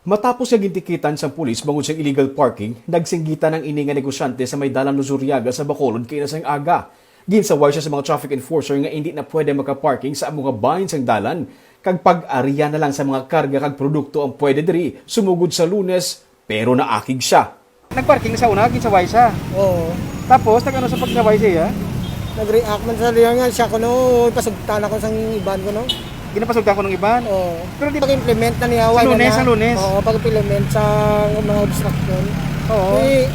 Matapos siya gintikitan sa pulis bangod sa illegal parking, nagsinggitan ng ini nga negosyante sa may dalan Luzuriaga sa Bacolod kay nasang aga. Ginsaway siya sa mga traffic enforcer nga hindi na pwede makaparking sa mga bahin sang dalan, kag pag-ariya na lang sa mga karga kag produkto ang pwede diri sumugod sa Lunes, pero naakig siya. Nagparking sa una, ginsaway siya. Oo. Tapos nagano sa pagsaway siya? Nag-react man sa liya nga siya ko no, pasugtan ako sang iban ko no. Ginapasugtan ko ng iban. Oo. Pero di Pag-implement na niya. sa Lunes. Oo, pag-implement sa mga obstruction. Oo. Eh,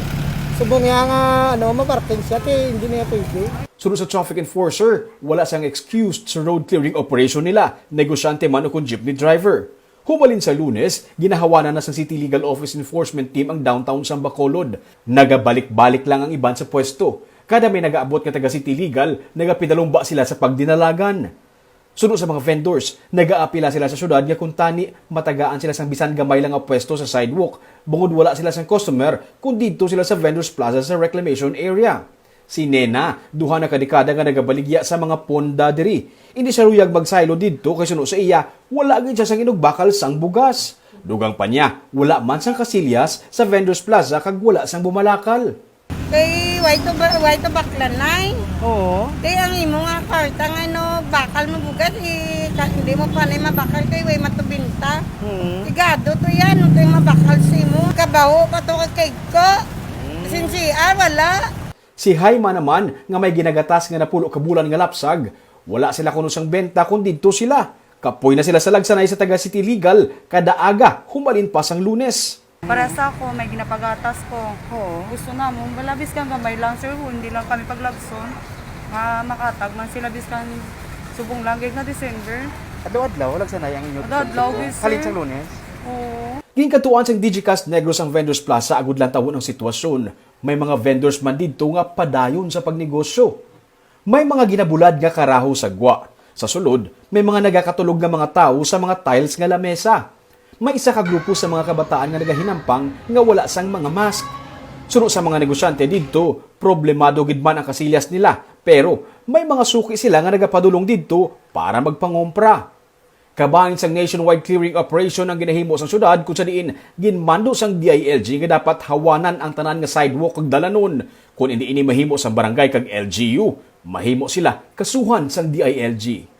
subong niya nga, maparking siya, hindi niya pwede. Sunod sa traffic enforcer, wala siyang excuse sa road clearing operation nila, negosyante man o kung jeepney driver. Humalin sa Lunes, ginahawanan na sa City Legal Office Enforcement Team ang downtown sa Bacolod. Nagabalik-balik lang ang iban sa pwesto. Kada may nagaabot nga taga City Legal, nagapidalumba sila sa pagdinalagan. Sunod sa mga vendors, nag-aapila sila sa syudad nga kung tani matagaan sila sang bisan gamay lang ang pwesto sa sidewalk, bungod wala sila sang customer kung dito sila sa vendors plaza sa reclamation area. Si Nena, duha na kadekada nga nagabaligya sa mga ponda diri. Hindi siya ruyag magsaylo dito kay suno sa iya, wala gid siya sang inugbakal sang bugas. Dugang pa niya, wala man sang kasilyas sa vendors plaza kag wala sang bumalakal. Kay white to baklanay. Oo. Kay ang imo nga karta nga bakal mo bugat hindi mo pa na mabakal kay way matubinta. Igado to yan, kay mabakal sa imo. Kabaho pa to kay ko. Sinsiar wala. Si Jaima naman nga may ginagatas nga napulo ka bulan nga lapsag, wala sila kuno sang benta kun didto sila. Kapoy na sila sa lagsanay sa taga City Legal kada aga humalin pa sang Lunes. Para sa ako, may ginapagatas ko. Oo. Gusto na mo, malabis kang gamay lang, sir. Hindi lang kami paglagson. Makatag man sila biskan subong langgig na December. Adlaw-adlaw, lagsanay ang inyo. Adlaw-adlaw, sir. Halit sang Lunes. Oo. Ginkatuan sang Digicast Negros ang Vendors Plaza agud lang tawon ang sitwasyon. May mga vendors man didto nga padayon sa pagnegosyo. May mga ginabulad nga karaho sa gwa. Sa sulod, may mga nagakatulog nga mga tao sa mga tiles nga lamesa. May isa ka grupo sa mga kabataan nga nagahinampang nga wala sang mga mask. Sunod sa mga negosyante didto, problemado gid man ang kasilyas nila, pero may mga suki sila nga nagapadulong didto para magpangompra. Kabahin sang nationwide clearing operation ang ginahimo sa syudad kung sa diin ginmando sang DILG nga dapat hawanan ang tanan nga sidewalk kag dalanon. Kung hindi ini mahimo sa barangay kag LGU, mahimo sila kasuhan sang DILG.